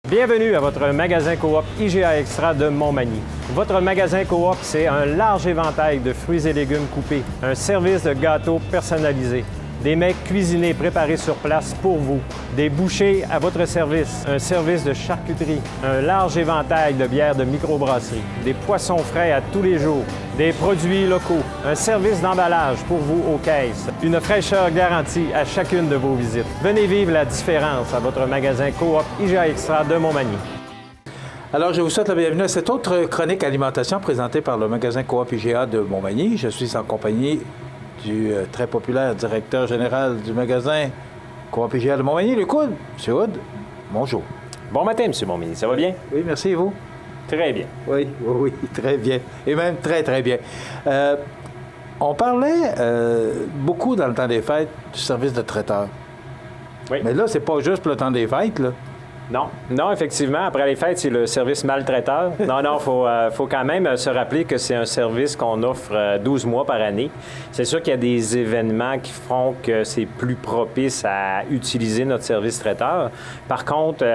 Bienvenue à votre magasin Coop IGA Extra de Montmagny. Votre magasin Coop, c'est un large éventail de fruits et légumes coupés, un service de gâteaux personnalisé, des mets cuisinés préparés sur place pour vous, des bouchées à votre service, un service de charcuterie, un large éventail de bières de microbrasserie, des poissons frais à tous les jours, des produits locaux, un service d'emballage pour vous aux caisses, une fraîcheur garantie à chacune de vos visites. Venez vivre la différence à votre magasin Coop IGA Extra de Montmagny. Alors, je vous souhaite la bienvenue à cette autre chronique alimentation présentée par le magasin Coop IGA de Montmagny. Je suis en compagnie du très populaire directeur général du magasin Coop IGA de Montmagny, Luc Hood. Monsieur Hood, bonjour. Bon matin, M. Montmagny. Ça va bien? Oui, merci, et vous? Très bien. Oui, très bien. Et même très, très bien. On parlait beaucoup dans le temps des fêtes du service de traiteur. Oui. Mais là, c'est pas juste pour le temps des fêtes, là. Non, effectivement, après les fêtes, c'est le service maltraiteur. Non, faut quand même se rappeler que c'est un service qu'on offre 12 mois par année. C'est sûr qu'il y a des événements qui font que c'est plus propice à utiliser notre service traiteur. Par contre,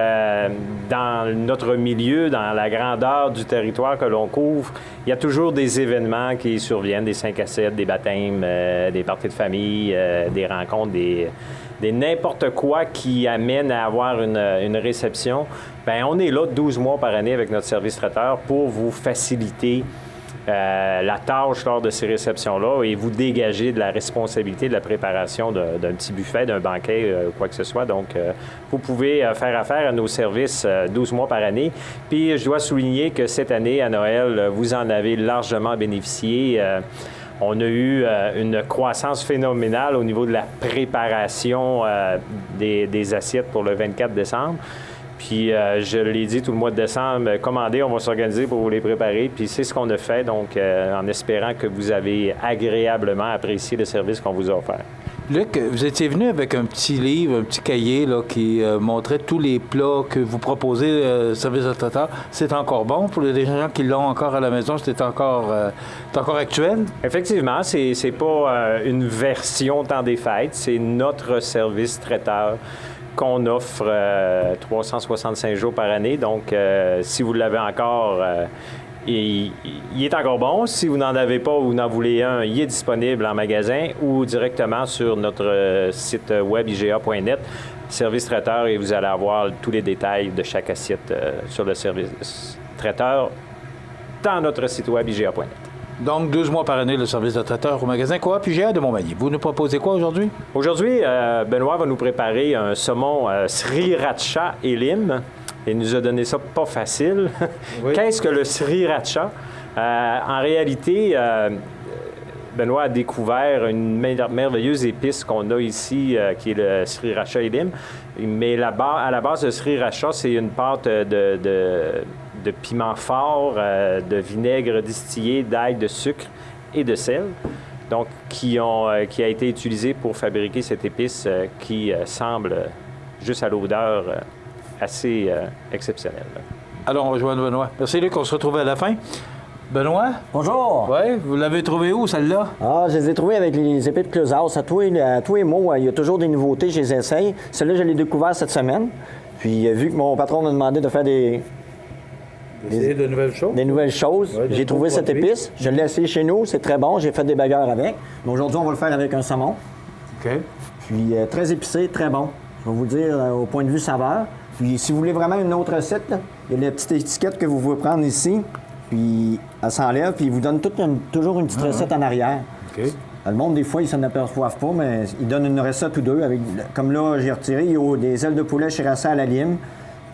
dans notre milieu, dans la grandeur du territoire que l'on couvre, il y a toujours des événements qui surviennent, des 5 à 7, des baptêmes, des parties de famille, des rencontres, des n'importe quoi qui amène à avoir une réception. Bien, on est là 12 mois par année avec notre service traiteur pour vous faciliter la tâche lors de ces réceptions-là et vous dégager de la responsabilité de la préparation d'un petit buffet, d'un banquet, quoi que ce soit. Donc, vous pouvez faire affaire à nos services 12 mois par année. Puis, je dois souligner que cette année, à Noël, vous en avez largement bénéficié. On a eu une croissance phénoménale au niveau de la préparation des assiettes pour le 24 décembre. Puis, je l'ai dit tout le mois de décembre, commandez, on va s'organiser pour vous les préparer. Puis, c'est ce qu'on a fait, donc en espérant que vous avez agréablement apprécié le service qu'on vous a offert. Luc, vous étiez venu avec un petit livre, un petit cahier là, qui montrait tous les plats que vous proposez service de traiteur. C'est encore bon pour les gens qui l'ont encore à la maison? C'est encore actuel? Effectivement, c'est pas une version temps des fêtes. C'est notre service traiteur qu'on offre 365 jours par année. Donc, si vous l'avez encore... il est encore bon. Si vous n'en avez pas ou vous en voulez un, il est disponible en magasin ou directement sur notre site web IGA.net, service traiteur, et vous allez avoir tous les détails de chaque assiette sur le service traiteur dans notre site web IGA.net. Donc, 12 mois par année, le service de traiteur au magasin Coop IGA de Montmagny. Vous nous proposez quoi aujourd'hui? Aujourd'hui, Benoît va nous préparer un saumon Sriracha Elim. Il nous a donné ça pas facile. Oui. Qu'est-ce que le Sriracha? En réalité, Benoît a découvert une merveilleuse épice qu'on a ici, qui est le Sriracha Elim. Mais à la base, le Sriracha, c'est une pâte de piment fort, de vinaigre distillé, d'ail, de sucre et de sel. Donc, qui a été utilisé pour fabriquer cette épice qui semble, juste à l'odeur, assez exceptionnel. Alors, on rejoint Benoît. Merci, Luc. On se retrouve à la fin. Benoît? Bonjour! Oui, vous l'avez trouvé où, celle-là? Ah, je les ai trouvées avec les épées de Closaus. À tous les mots, il y a toujours des nouveautés, je les essaye. Celle-là, je l'ai découvert cette semaine. Puis, vu que mon patron m'a demandé de faire des nouvelles choses, ouais, j'ai trouvé cette épice. Je l'ai essayé chez nous, c'est très bon. J'ai fait des bagarres avec. Mais aujourd'hui, on va le faire avec un saumon. OK. Puis, très épicé, très bon. Je vais vous dire au point de vue saveur. Puis, si vous voulez vraiment une autre recette, là, il y a la petite étiquette que vous pouvez prendre ici. Puis, elle s'enlève, puis il vous donne toujours une petite recette en arrière. OK. Le monde, des fois, ils s'en aperçoivent pas, mais ils donnent une recette ou deux. Comme là, j'ai retiré, il y a des ailes de poulet Sriracha à la lime.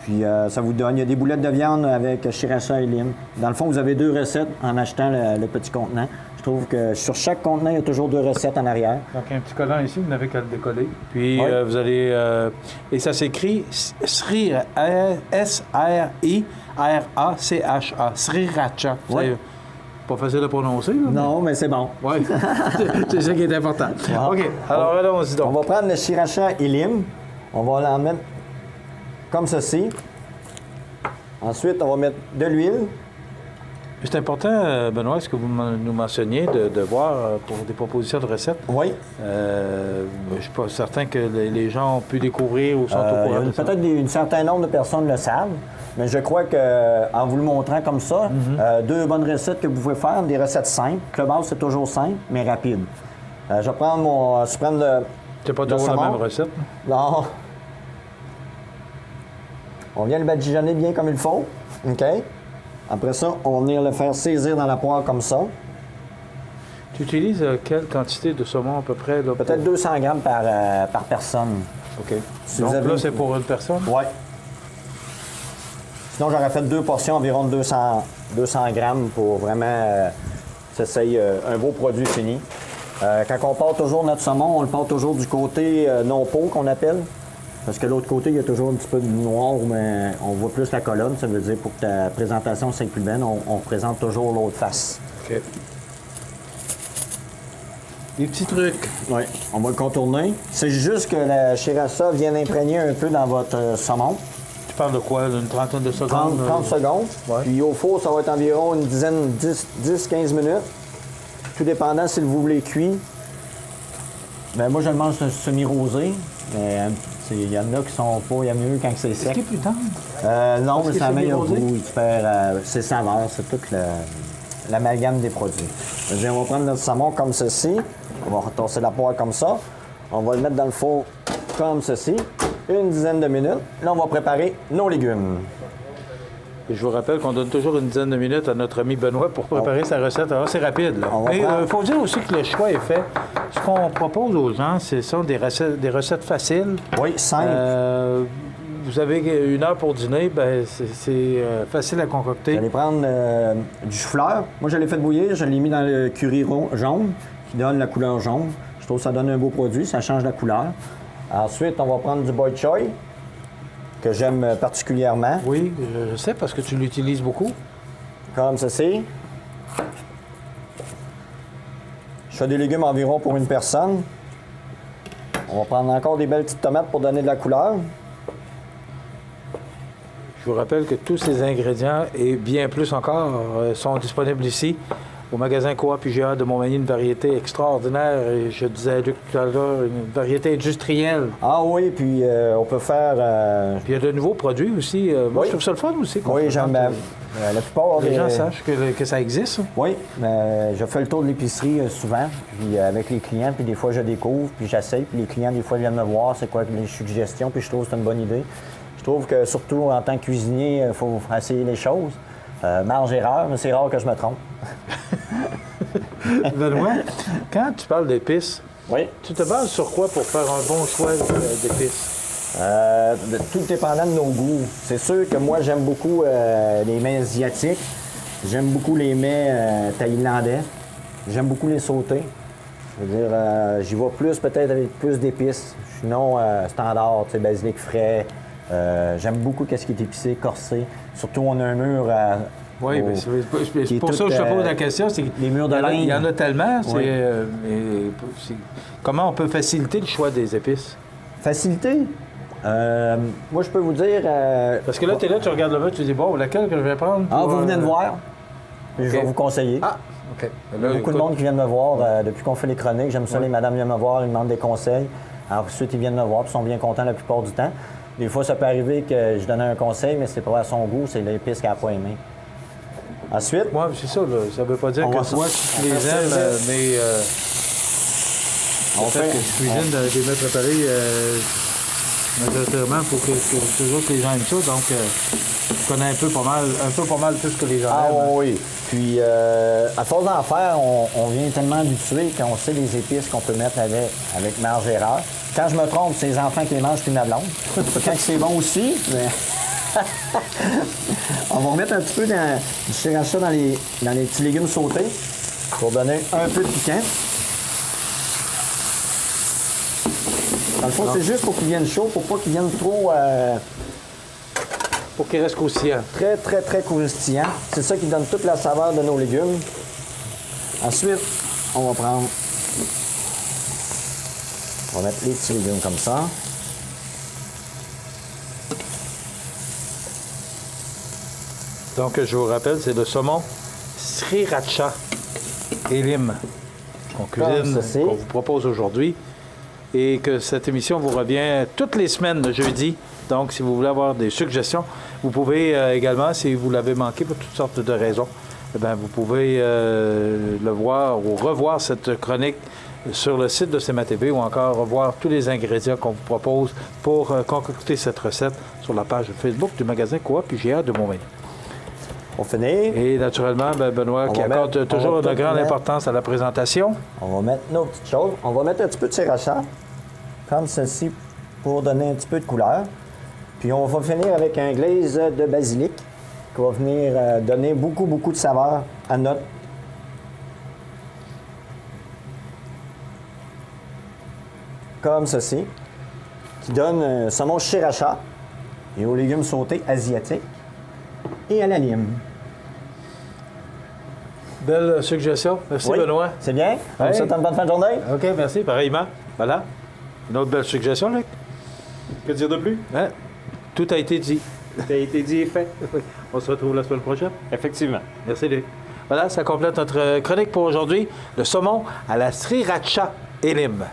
Puis, ça vous donne, il y a des boulettes de viande avec Sriracha et lime. Dans le fond, vous avez deux recettes en achetant le petit contenant. Je trouve que sur chaque contenant, il y a toujours deux recettes en arrière. Donc, un petit collant ici, vous n'avez qu'à le décoller. Puis, oui. Vous allez... et ça s'écrit S-R-I-R-A-C-H-A. Sriracha. Oui. Pas facile à prononcer, là, non, mais c'est bon. Oui, c'est ça qui est important. Wow. OK, alors allons-y donc. On va prendre le Sriracha et lime. On va l'en mettre comme ceci. Ensuite, on va mettre de l'huile. C'est important, Benoît, ce que vous nous mentionniez, de voir pour des propositions de recettes. Oui. Je ne suis pas certain que les gens ont pu découvrir ou sont au courant de ça. Peut-être un certain nombre de personnes le savent, mais je crois qu'en vous le montrant comme ça, deux bonnes recettes que vous pouvez faire, des recettes simples. Clubhouse, c'est toujours simple, mais rapide. Je vais prendre mon... Je prends le... C'est pas toujours la même recette? Non. On vient le badigeonner bien comme il faut. OK? Après ça, on va venir le faire saisir dans la poêle comme ça. Tu utilises quelle quantité de saumon à peu près? Peut-être 200 grammes par personne. OK. Si Donc vous avez là, c'est pour une personne? Oui. Sinon, j'aurais fait 2 portions environ de 200 grammes pour vraiment s'essayer un beau produit fini. Quand on part toujours notre saumon, on le part toujours du côté non-peau qu'on appelle. Parce que l'autre côté, il y a toujours un petit peu de noir, mais on voit plus la colonne. Ça veut dire pour que ta présentation soit plus belle, on présente toujours l'autre face. OK. Des petits trucs. Oui, on va le contourner. C'est juste que la chirassa vient imprégner un peu dans votre saumon. Tu parles de quoi? D'une trentaine de secondes? 30 secondes. Ouais. Puis au four, ça va être environ une dizaine, 10-15 minutes. Tout dépendant si vous voulez cuit. Bien, moi, je le mange semi-rosé. Mais il y en a qui sont pas. Il y a mieux quand c'est Est-ce sec. qu'il est plus tendre? Non, mais que ça a c'est meilleur semi-rosé? goût. Il perd ses saveurs. C'est tout l'amalgame des produits. On va prendre notre saumon comme ceci. On va retasser la poêle comme ça. On va le mettre dans le four comme ceci. Une dizaine de minutes. Là, on va préparer nos légumes. Et je vous rappelle qu'on donne toujours une dizaine de minutes à notre ami Benoît pour préparer sa recette. Alors, c'est rapide. On va Mais il prendre- faut dire aussi que le choix est fait. Ce qu'on propose aux gens, ce sont des recettes faciles. Oui, simple. Vous avez 1 heure pour dîner, ben c'est facile à concocter. Vous allez prendre du chou-fleur. Moi, je l'ai fait bouillir. Je l'ai mis dans le curry jaune qui donne la couleur jaune. Je trouve que ça donne un beau produit. Ça change la couleur. Ensuite, on va prendre du bok choy que j'aime particulièrement. Oui, je sais parce que tu l'utilises beaucoup. Comme ceci. Je fais des légumes environ pour une personne. On va prendre encore des belles petites tomates pour donner de la couleur. Je vous rappelle que tous ces ingrédients et bien plus encore sont disponibles ici au magasin Coop IGA de Montmagny, une variété extraordinaire. Et je disais à Luc tout à l'heure, une variété industrielle. Ah oui, puis on peut faire... Puis il y a de nouveaux produits aussi. Moi, Oui. je trouve ça le fun aussi. qu'on oui, présente, j'aime la plupart les des... gens sachent que ça existe. Oui, mais je fais le tour de l'épicerie souvent, puis avec les clients, puis des fois je découvre, puis j'essaye, puis les clients des fois viennent me voir, c'est quoi les suggestions, puis je trouve que c'est une bonne idée. Je trouve que surtout en tant que cuisinier, il faut essayer les choses. Marge-erreur, mais c'est rare que je me trompe. Benoît, quand tu parles d'épices, Oui. tu te bases sur quoi pour faire un bon choix d'épices? Tout dépendant de nos goûts. C'est sûr que moi, j'aime beaucoup les mets asiatiques. J'aime beaucoup les mets thaïlandais. J'aime beaucoup les sautés. Je veux dire, j'y vais plus peut-être avec plus d'épices. Sinon, standard, tu sais, basilic frais. J'aime beaucoup ce qui est épicé, corsé. Surtout, on a un mur Oui, mais qui c'est est pour ça tout, que je te pose la question. C'est les murs de laine. il y en a tellement. Oui. Comment on peut faciliter le choix des épices? Facilité? Moi, je peux vous dire... Parce que là, tu es là, tu regardes le menu, tu dis, bon, laquelle que je vais prendre? Ah, pour, vous venez de voir. Puis Je vais OK. vous conseiller. Ah, OK. Il y a beaucoup de monde qui vient me voir depuis qu'on fait les chroniques. J'aime ça, les madames viennent me voir, ils me demandent des conseils. Ensuite, ils viennent me voir, puis ils sont bien contents la plupart du temps. Des fois, ça peut arriver que je donne un conseil, mais c'est pas à son goût, c'est l'épice qu'elle n'a pas aimé. Ensuite, Moi, c'est ça, là. Ça veut pas dire On que va toi, ça- tu les on va ça- aimes, mais on le fait que je cuisine des mets préparés majoritairement pour que toujours que les gens aiment ça. Donc, je connais un peu pas mal plus que les gens Ah aiment. oui. Puis, à force d'en faire, on vient tellement habitué qu'on sait les épices qu'on peut mettre avec marge-erreur. Quand je me trompe, c'est les enfants qui les mangent puis ma blonde. Quand c'est bon aussi, mais... on va remettre un petit peu du sriracha dans les petits légumes sautés pour donner un peu de piquant. Dans le fond, c'est juste pour qu'ils viennent chauds, pour pas qu'ils viennent trop... Pour qu'il reste croustillant. très, très, très croustillant. C'est ça qui donne toute la saveur de nos légumes. Ensuite, on va prendre... On va mettre les petits légumes comme ça. Donc, je vous rappelle, c'est le saumon sriracha et lime qu'on cuisine, Comme ceci. qu'on vous propose aujourd'hui. Et que cette émission vous revient toutes les semaines, le jeudi. Donc, si vous voulez avoir des suggestions, vous pouvez également, si vous l'avez manqué pour toutes sortes de raisons, eh bien, vous pouvez le voir ou revoir cette chronique sur le site de CMA TV ou encore revoir tous les ingrédients qu'on vous propose pour concocter cette recette sur la page Facebook du magasin Coop IGA de Montmagny. On finit. Et naturellement, Benoît, On qui va accorde mettre- toujours on va une grande mettre- importance à la présentation. On va mettre nos petites choses. On va mettre un petit peu de sriracha, comme ceci, pour donner un petit peu de couleur. Puis on va finir avec un glaze de basilic qui va venir donner beaucoup, beaucoup de saveur à notre... Comme ceci, qui donne un saumon sriracha et aux légumes sautés asiatiques et à la lime. Belle suggestion. Merci, Oui, Benoît. c'est bien? On Ouais. vous souhaite une bonne fin de journée. OK, merci. Pareillement. Voilà. Une autre belle suggestion, Luc. Que dire de plus? Hein? Tout a été dit. Ça a été dit et fait. On se retrouve la semaine prochaine. Effectivement. Merci, Luc. Voilà, ça complète notre chronique pour aujourd'hui. Le saumon à la sriracha et lime.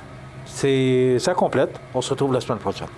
Ça complète. On se retrouve la semaine prochaine.